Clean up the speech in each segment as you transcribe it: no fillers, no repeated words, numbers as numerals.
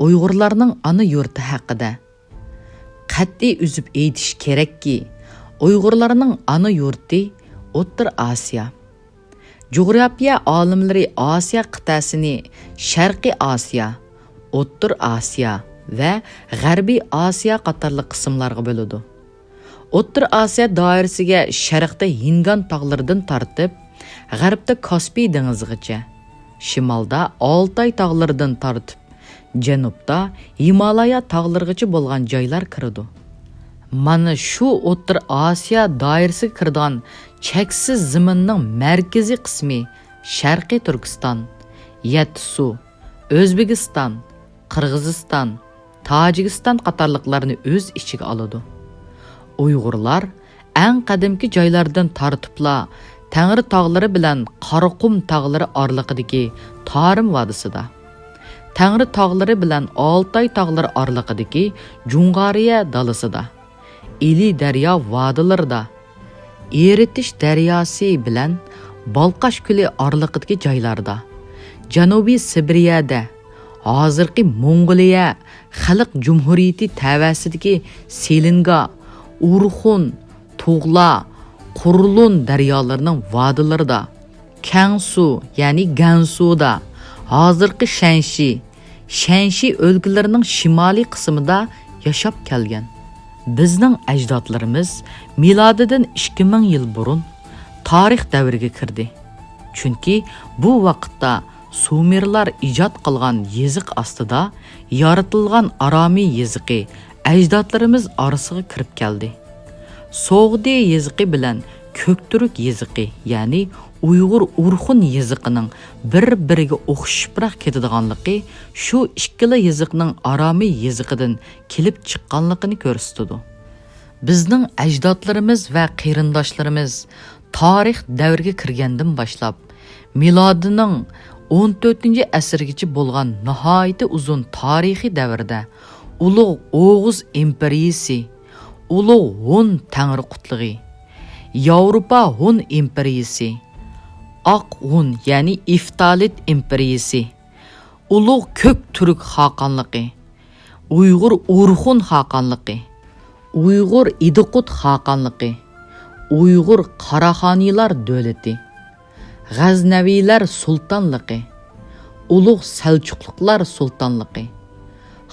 Uyg'urlarning ana yurti haqida. Qat'iy uzib aytish kerakki, Uyg'urlarning ana yurti O'rta Osiyo. Coğrafya olimlari Osiyo qit'asini Sharqiy Osiyo, O'rta Osiyo va G'arbiy Osiyo qatorli qismlarga bo'ladi. O'rta Osiyo doirasiga sharqda Hingan tog'laridan tortib, g'arbda Kaspiy dengizigacha, shimolda Oltay tog'laridan tortib, janubda Himolaya tog'larigacha bo'lgan joylar kiradi. Mana shu O'rta Osiyo doirasiga kirgan cheksiz zaminning markaziy qismi Sharqiy Turkiston, Yatsu, O'zbekiston, Qirg'iziston, Tojikiston qatorliqlarni o'z ichiga oladi. Uyg'urlar eng qadimgi joylardan tortibla Tangri tog'lari bilan Qaraqum tog'lari oraliqidagi Tarim vodisida, Tangri tog'lari bilan Oltay tog'lari oraliqidagi Jung'ariya dalasida, Ili daryo vodilarida, Eritish daryosi bilan Balqash ko'li oraliqidagi joylarda, Janubiy Sibiriyada, hozirgi Mongoliya Xalq Jumhuriyati tavasidagi Selinga, Urxun, Tug'la, Qurlun daryolarining vodilarida, Kangsu, ya'ni Gansuda, hozirgi Shanxi o'lkalarining shimoliy qismida yashab kelgan. Bizning ajdodlarimiz milodidan 2000 yil burun tarix davriga kirdi. Chunki bu vaqtda Sumerlar ijod qilgan yeziq ostida yaratilgan Aramiy yeziqi ajdodlarimiz orasiga kirib keldi. So'g'di yeziqi bilan Ko'kturk yeziqi, ya'ni Uyg'ur Urxun yeziqining bir-biriga o'xshashibroq ketadiganligi shu ikkala yeziqning Aramiy yeziqidan kelib chiqqanligini ko'rsatadi. Bizning ajdodlarimiz va qarindoshlarimiz tarix davriga kirgandan boshlab milodining 14-asrgacha bo'lgan nihoyatda uzun tarixiy davrda Ulug' O'g'iz imperiyasi, Ulug' Hun Tangri qutlug'i, Yevropa Hun imperiyasi, Oq Hun ya'ni Iftalit imperiyasi, Ulug' Ko'k Turk xoqonligi, Uyg'ur Urxun xoqonligi, Uyg'ur Idiqut xoqonligi, Uyg'ur Qaraxoniylar davlati, G'aznaviylar sultonligi, Ulug' Selçukluqlar sultonligi,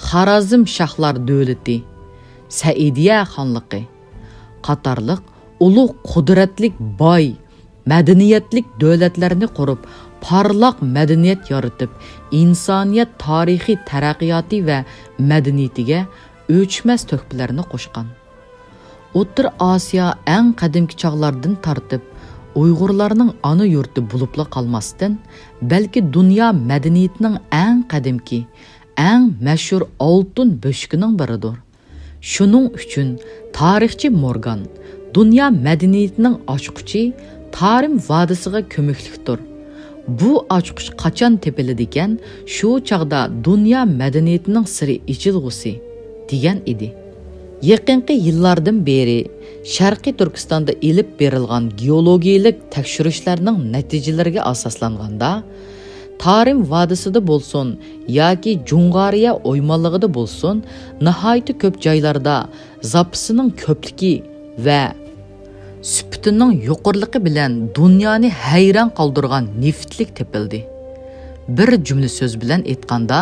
Xorazm shohlar davlati, Saidiya xonligi qatorliq ulug' qudratlik boy madaniyatlik davlatlarni qurib, parlaq madaniyat yaratib, insoniyat tarixiy taraqqiyoti va madaniyatiga o'chmas to'hfalarni qo'shgan. O'rta Osiyo eng qadimgi chog'lardan tortib Uyg'urlarning ana yurti bo'libla qolmasdan, balki dunyo madaniyatining eng qadimki, eng mashhur oltin bo'shkining biridir. Shuning uchun tarixchi Morgan dunyo madaniyatining ochquchi Tarim vodisiga ko'maklikdir. Bu ochquch qachon tepiladi ekan, shu chaqda dunyo madaniyatining siri ichilg'usi degan edi. Yaqinqi yillardan beri Sharqiy Turkistonda ilib berilgan geologiyalik tekshirishlarning natijalariga asoslanganda Tarim vodisida bo'lsin yoki Jung'ariya o'ymonligida bo'lsin, nihoyatda ko'p joylarda zapisining ko'pligi va sifatining yuqorligi bilan dunyoni hayron qoldirgan neftlik tepildi. Bir jumla so'z bilan aytganda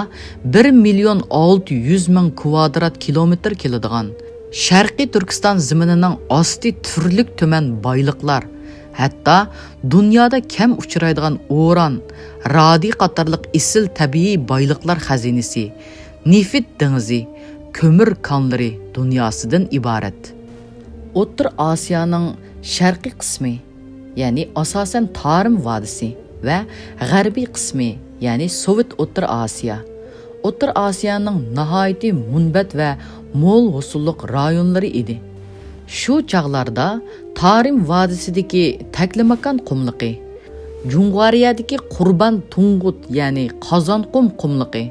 1,600,000 kvadrat kilometr keladigan Sharqiy Turkiston zaminining osti turlik tuman boyliqlar, hatto dunyoda kam uchraydigan uran, radiy qatorliq isil tabiiy boyliqlar xazinasi, neft dengizi, ko'mir konlari dunyosidan iborat. O'rta Osiyoning sharqiy qismi, ya'ni asosan Tarim vodisi va g'arbiy qismi, ya'ni Sovet O'rta Osiyo. O'rta Osiyoning nihoyatda munbat va mo'l hosillik rayonlari edi. Shu chaqlarda Tarim vodisidagi Taklimakon qumliqi, Jung'ariyadagi Qurban Tungut ya'ni Qozonqum qumliqi,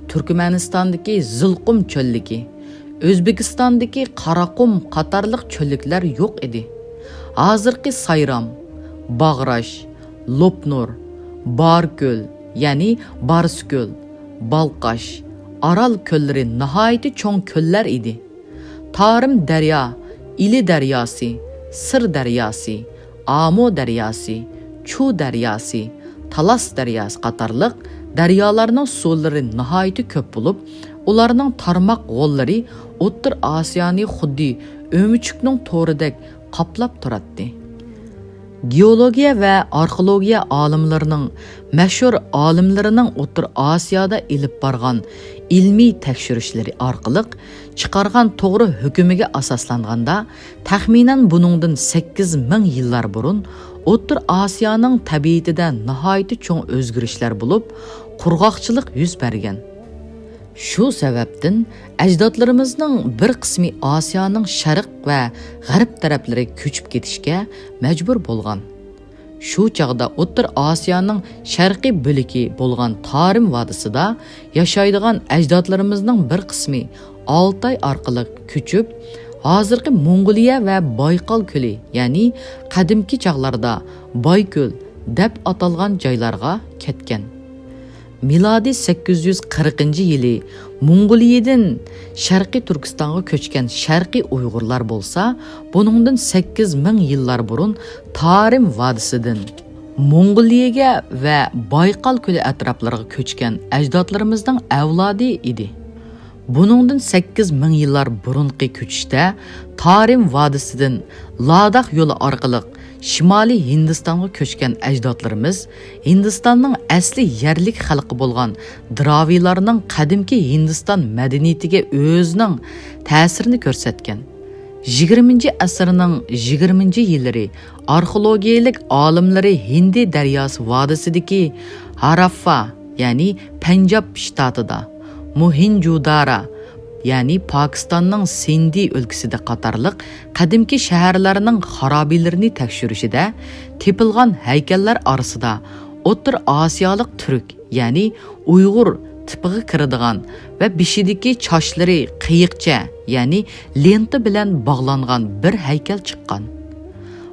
Turkmanistondagi Zilqum cho'lligi, O'zbekistondagi Qaraqum qatorliq cho'lliklar yo'q edi. Hozirgi Sayram, Bag'rash, Lopnur, Barko'l ya'ni Barsko'l, Balqash, Aral ko'llari nihoyatda cho'ng ko'llar edi. Tarim daryo, Ili daryosi, Sir daryosi, Amo daryosi, Chu daryosi, Talas daryosi qatorliq daryolarning suvlari nihoyatda ko'p bo'lib, ularning tarmoq g'ollari O'rta Osiyoni xuddi o'michukning to'ridek qoplab turadi. Geologiya va arxeologiya olimlarining mashhur olimlarining O'rta Osiyoda ilib borgan ilmiy tekshirishlari orqali chiqargan to'g'ri hukmiga asoslanganda taxminan buningdan 8000 yillar burun O'rta Osiyoning tabiatida nihoyatda cho'ng o'zgarishlar bo'lib, qurg'oqchilik yuz bergan. Shu sababdan ajdodlarimizning bir qismi Osiyoning sharq va g'arb taraflariga ko'chib ketishga majbur bo'lgan. Shu chaqda O'rta Osiyoning sharqiy bo'ligi bo'lgan Tarim vodisida yashaydigan ajdodlarimizning bir qismi Altay orqali ko'chib, hozirgi Mongoliya va Bayqal ko'li, ya'ni qadimki chaqlarda Bayko'l deb atalgan joylarga ketgan. Miladi 840-yili Mongoliyadan Sharqiy Turkistonga ko'chgan Sharqiy Uyg'urlar bo'lsa, buningdan 8000 yillar burun Tarim vodisidan Mongoliyaga va Bayqal ko'li atroflariga ko'chgan ajdodlarimizning avlodi edi. Buningdan 8000 yillar burungi ko'chishda Tarim vodisidan Ladakh yo'li orqali Shimoliy Hindistonga ko'chgan ajdodlarimiz Hindistonning asli yerlik xalqi bo'lgan Dravilarning qadimki Hindiston madaniyatiga o'zining ta'sirini ko'rsatgan. 20-asrning 20-yillari arxeologiyalik olimlari Hindi daryosi vodisidagi Harappa, ya'ni Panjab shtatida, Mohenjo-daro, ya'ni Pokistonning Sindi o'lkasida qatorliq qadimki shaharlarning xarobilarini tekshirishida tepilgan haykallar orasida O'rta Osiyolik turk, ya'ni Uyg'ur tipiga kiradigan va beshidagi chochlari qiyiqcha, ya'ni lenta bilan bog'langan bir haykal chiqqan.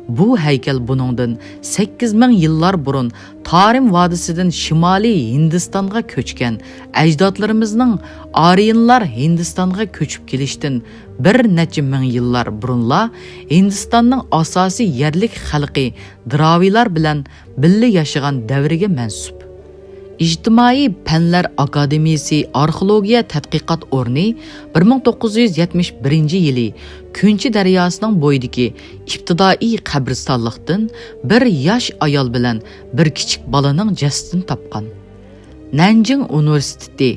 Bu haykal buningdan 8000 yillar burun Tarim vodisidan Shimoliy Hindistonga ko'chgan ajdodlarimizning Aryanlar Hindistonga ko'chib kelishdan bir necha ming yillar burunla Hindistonning asosiy yerlik xalqi Dravilar bilan birga yashagan davriga mansub. İctimai Fanlar Akademiyasi Arxeologiya tadqiqot o'rni 1971-yili Kunchi daryosining bo'yidagi ibtidoiy qabristonlikdan bir yosh ayol bilan bir kichik bolaning jasadini topgan. Nanjing Universiteti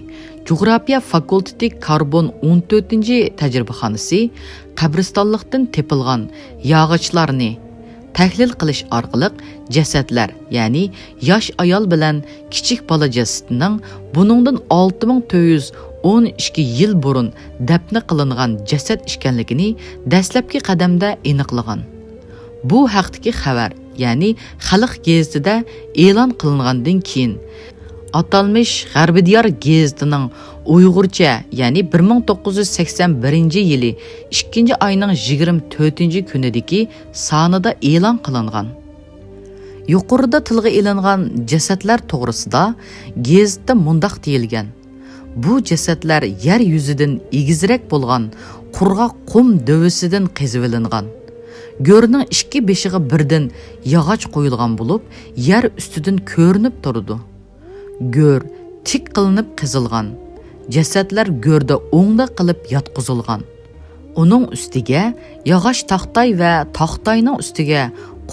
Geografiya fakulteti Karbon 14-tajribaxonasi qabristonlikdan tepilgan yog'ochlarni tahlil qilish orqali jasadlar, ya'ni yosh ayol bilan kichik bola jasadining buningdan 6412 yil burun dafn qilingan jasad ekanligini dastlabki qadamda aniqlagan. Bu haqdagi xabar, ya'ni Xalq gazetida e'lon qilingandan keyin atalmış G'arbidiyar gazetining Uyg'urcha, ya'ni 1981-yili 2-oyning 24-kunidagi sonida e'lon qilingan. Yuqorida tilga ilingan jasadlar to'g'risida gazetda mundaq deyilgan. Bu jasadlar yer yuzidan egizrak bo'lgan qurg'oq qum dovisidan qezib ilingan. Go'rning ikki beshiga birdan yog'och qo'yilgan bo'lib, yer ustidan ko'rinib turdi. Go'r tik qilinib qizilgan. Jasadlar go'rda o'ngda qilib yotqizilgan. Uning ustiga yog'och taxtay va taxtayning ustiga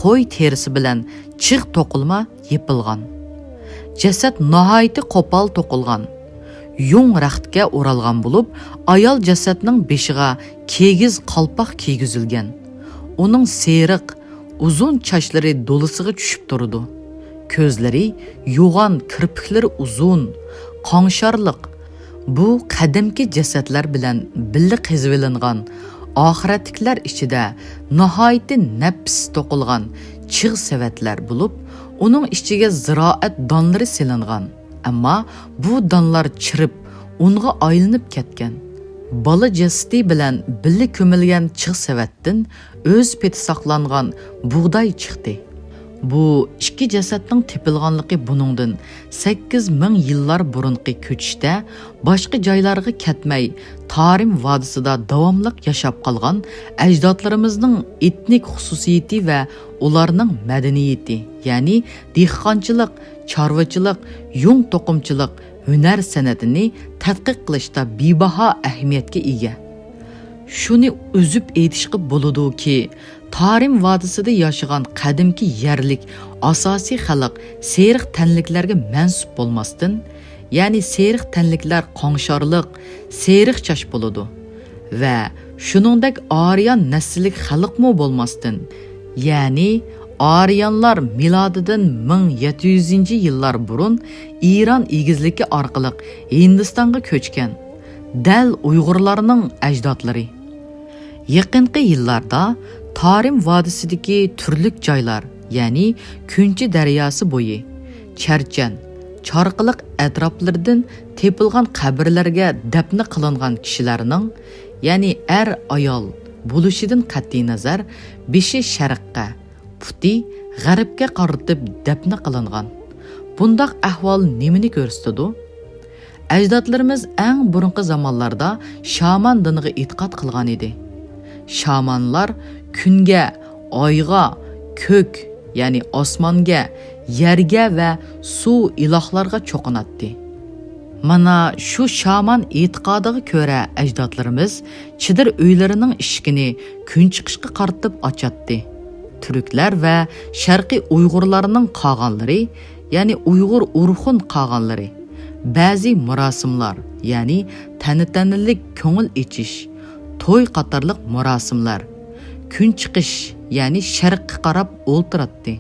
qo'y terisi bilan chig' to'qilma yepilgan. Jasad nihoyatda qo'pol to'qilgan. Yung raxtga o'ralgan bo'lib, ayol jasadning beshiga kegiz qalpoq kiygizilgan. Uning seriq, uzun sochlari dolisiga tushib turdi. Ko'zlari yo'g'on, kirpiklari uzun, qonxorliq. Bu qadimki jasadlar bilan birga qezivilingan oxiratliklar ichida nihoyatda nafs to'qilgan chig' savatlar bo'lib, uning ichiga ziroat donlari silingan. Ammo bu donlar chirib, unga aylanib ketgan. Bola jasadi bilan birga ko'milgan chig' savatdan o'z peti saqlangan bug'doy chiqdi. Bu ikki jasadning tepilganligi buningdan 8000 yillar burunqi ko'chishda boshqa joylarga ketmay Tarim vodisida davomliq yashab qolgan ajdodlarimizning etnik xususiyati va ularning madaniyati, ya'ni dehqonchilik, chorvachilik, yung to'qimchilik, hunar san'atini tadqiq qilishda bebaho ahamiyatga ega. Shuni o'zib aytishga bo'ladi-ki, Tarim vodisida yashagan qadimki yerlik asosiy xalq seriq tanliklarga mansub bo'lmasdan, ya'ni seriq tanliklar qo'ngshorliq, seriq chash bo'ladi va shuningdek Aryan nasllik xalqmo bo'lmasdan, ya'ni Aryanlar milodidan 1700-yillar burun Iran egizligi orqali Hindistonga ko'chgan dal Uyg'urlarning ajdodlari. Yaqinqi yillarda Tarim vodisidagi turli joylar, ya'ni Kunchi daryosi bo'yi, Charchan, Chorqiliq atroflaridan tepilgan qabrlarga dafn qilingan kishilarning, ya'ni ayol bo'lishidan qat'iy nazar, beshi sharqqa, puti g'arbga qaratib dafn qilingan. Bundaq ahvol nimani ko'rsatadi? Ajdodlarimiz eng burunqi zamonlarda shaman diniga e'tiqod qilgan edi. Shamanlar kunga, oyga, ko'k, ya'ni osmonga, yerga va suv ilohlarga cho'qinatdi. Mana shu shaman e'tiqodiga ko'ra ajdodlarimiz chidir uylarining eshigini kun chiqishga qaratib ochatdi. Turklar va sharqiy Uyg'urlarning qolganlari, ya'ni Uyg'ur urxun qolganlari, ba'zi murosimlar, ya'ni tantanalik ko'ngil ichish, to'y qatorliq murosimlar, kun chiqish, ya'ni sharqqa qarab o'ltiratdi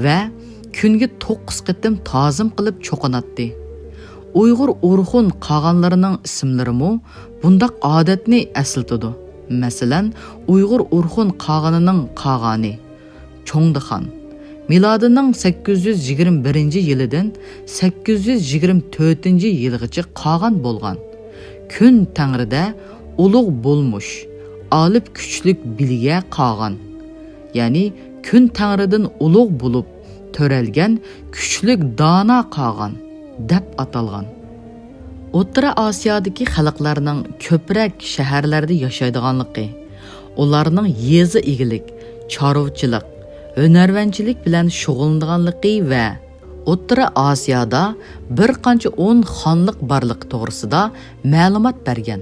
va kunga 9 qitim ta'zim qilib cho'qinatdi. Uyg'ur urxun qolganlarining ismlarimi bundaq odatni asıltıdı. Masalan, Uyg'ur urxun qog'anining qog'ani Cho'ngdixon milodining 821-yilidan 824-yilgacha qog'an bo'lgan. Kun tang'rida ulug' bo'lmuş, olib kuchlik bilga qog'an. Ya'ni kun tangridan ulug' bo'lib törelgen kuchlik dana qog'an deb atalgan. O'rta Osiyodagi xalqlarning ko'proq shaharlarda yashaydiganligi, ularning yezi egilik, chorvachilik, hunarvanchilik bilan shug'ullanganligi va O'rta Osiyoda bir qancha 10 xonlik barliq to'g'risida ma'lumot bergan.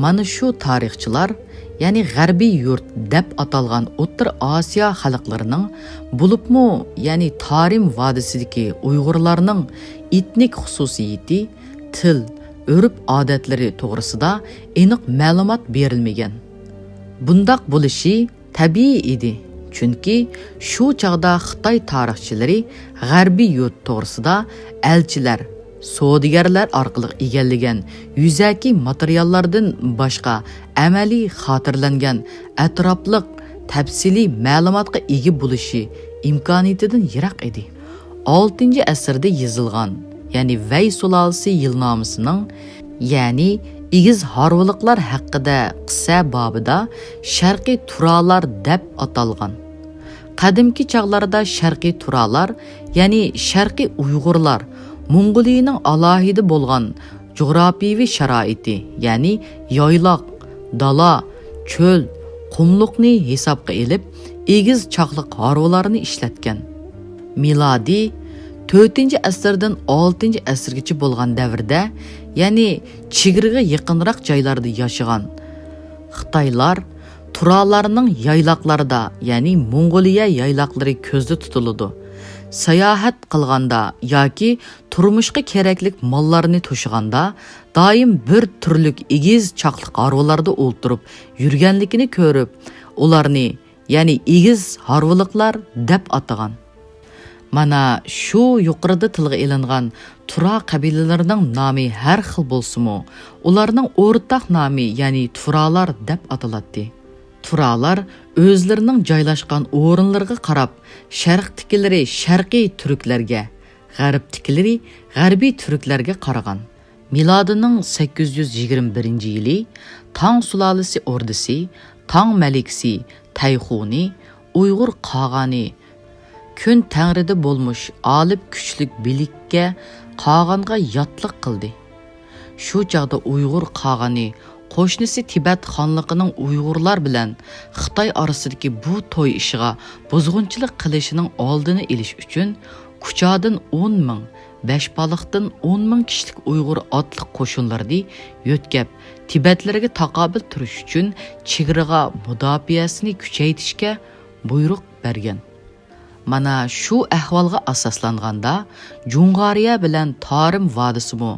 Mana shu tarixchilar, ya'ni g'arbiy yurt deb atalgan O'rta Osiyo xalqlarining bo'libmi, ya'ni Tarim vodisidagi Uyg'urlarning etnik xususiyati, til, urf odatlari to'g'risida aniq ma'lumot berilmagan. Bundaq bo'lishi tabiiy edi. Chunki shu chaqda Xitoy tarixchilari g'arbiy yurt to'g'risida elchilar, savdogarlar orqali egallagan yuzaki materiallardan boshqa amaliy xotirlangan atrofliq tafsiliy ma'lumotga ega bo'lishi imkoniyatidan yiroq edi. 6-asrda yozilgan, ya'ni Vay sulolasi yilnomasining, ya'ni igiz harvılıqlar haqida qissa bobida sharqiy turalar deb atalgan. Qadimki chaqlarda sharqiy turalar, ya'ni sharqiy Uyg'urlar Mongoliyaning alohida bo'lgan jug'rofiyaviy sharoiti, ya'ni yoyloq, dala, cho'l, qumliqni hisobga olib, egiz chaqliq harvalarini ishlatgan. Milodiy 4-asrdan 6-asrgacha bo'lgan davrda, ya'ni chegirga yaqinroq joylarda yashagan Xitoylar turalarning yayloqlarida, ya'ni Mongoliya yayloqlari ko'zda tutiladi. Sayohat qilganda yoki turmushga kerakli mollarni to'shiganda doim bir turlik egiz chaqliq harvalarda o'ltirib yurganligini ko'rib, ularni, ya'ni egiz harvaliqlar deb atagan. Mana shu yuqorida tilga ilingan Tura qabilalarining nomi har xil bo'lsa-mu, ularning o'rtaq nomi, ya'ni Turalar deb ataladi. Turalar o'zlarining joylashgan o'rinlarga qarab, sharqdikilari sharqiy turklarga, g'arbdikilari g'arbiy turklarga qaragan. Milodining 821-yili Tang sulolasi ordisi, Tang malikasi Tayxuni, Uyg'ur qog'ani, kun tangrida bo'lmuş olib kuchlik bilikka qog'onga yotliq qildi. Shu chaqda Uyg'ur qog'oni qo'shnisi Tibet xonligining Uyg'urlar bilan Xitoy orasidagi bu to'y ishiga buzg'unchilik qilishining oldini olish uchun Kuchadan 10 ming, Beshbaliqdan 10 ming kishilik Uyg'ur otliq qo'shinlarni yo'tkab, Tibetlarga taqobil turish uchun chegaraga mudofaasini kuchaytirishga buyruq bergan. Mana shu ahvolga asoslanganda Jungariya bilan Tarim vodisimi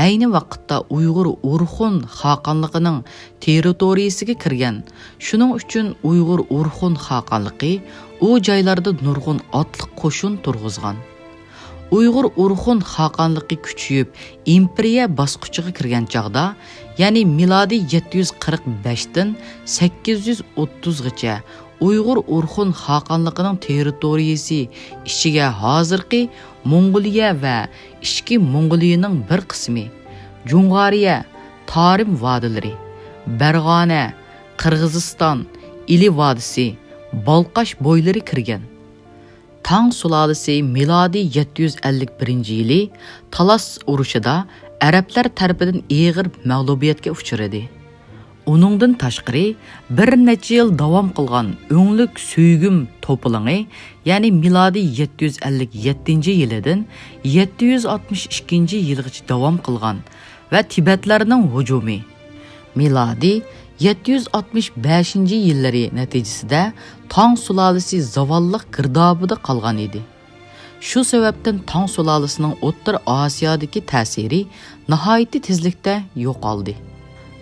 ayni vaqtda Uyg'ur Urxun xaqonligining territoriyasiga kirgan. Shuning uchun Uyg'ur Urxun xaqonligi u joylarda nurg'un otliq qo'shin turg'izgan. Uyg'ur Urxun xaqonligi kuchayib, imperiya bosqichiga kirgan chaqda, ya'ni milodiy 745 dan 830 gacha Uyg'ur Urxun xaqonligining territoriyasi ichiga hozirgi Mongoliya va ishki Mongoliyaning bir qismi, Jungariya, Tarim vodilari, Barg'ona, Qirg'iziston, Ili vodisi, Balqash bo'ylari kirgan. Tang sulolasi milodiy 751-yili Talas urushida arablar tarafidan og'ir mag'lubiyatga uchradi. Uningdan tashqari bir necha yil davom qilgan o'nglik suygum to'poloni, ya'ni milodiy 757-yilidan 762-yilgacha davom qilgan va Tibetlarning hujumi milodiy 765-yillari natijasida Tang sulolasi zavolliq girdobida qolgan edi. Shu sababdan Tang sulolasining O'rta Osiyodagi ta'siri nihoyatda tezlikda yo'qoldi.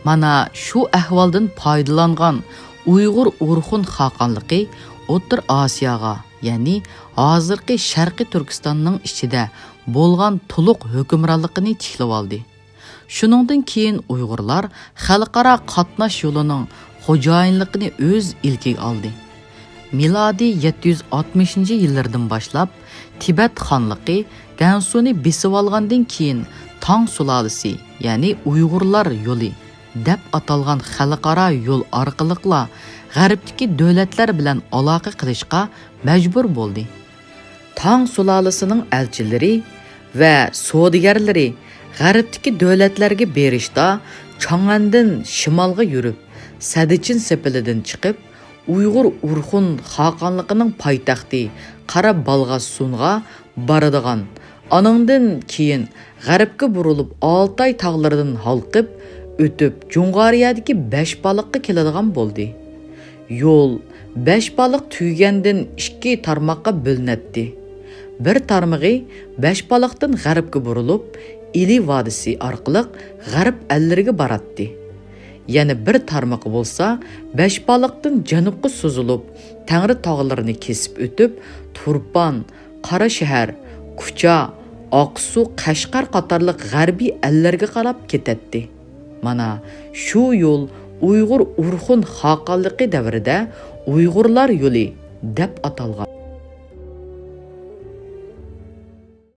Mana shu ahvoldan foydalangan Uyg'ur Urxun xaqonligi O'rta Osiyoga, ya'ni hozirgi Sharqiy Turkistonning ichida bo'lgan to'liq hukmronligini tiklab oldi. Shuningdan keyin Uyg'urlar xalqaro qatnash yo'lining xo'jayinligini o'z ilkiga oldi. Milodiy 760-yillardan boshlab Tibet xonligi Gansuni besib olgandan keyin Tang sulolasi, ya'ni Uyg'urlar yo'li deb atalgan xalqaro yo'l orqaliqla g'arbdagi davlatlar bilan aloqa qilishga majbur bo'ldi. Tang sulolasining elchilari va savdogarlari g'arbdagi davlatlarga berishda Chang'andan shimolga yurib, Sadichin sepilidan chiqib, Uyg'ur Urxun xaqonligining poytaxti Qara Balg'asunga boradigan. Aningdan keyin g'arbga burilib Oltoy tog'laridan halqib o'tib Jungariyadagi Beshbaliqqa keladigan bo'ldi. Yo'l Beshbaliq tugagandan ikki tarmoqqa bo'linadi. Bir tarmog'i Beshbaliqdan g'arbga burilib, Ili vodisi orqali g'arb allariga boradi. Yana bir tarmoqi bo'lsa, Beshbaliqdan janubga so'zilib, Tangri tog'larini kesib o'tib, Turpan, Qarashahar, Kucha, Oqsu, Qashqar qatorliq g'arbiy allarga qarab ketadi. Mana shu yo'l Uyg'ur Urxun xaqonligi davrida Uyg'urlar yo'li deb atalgan.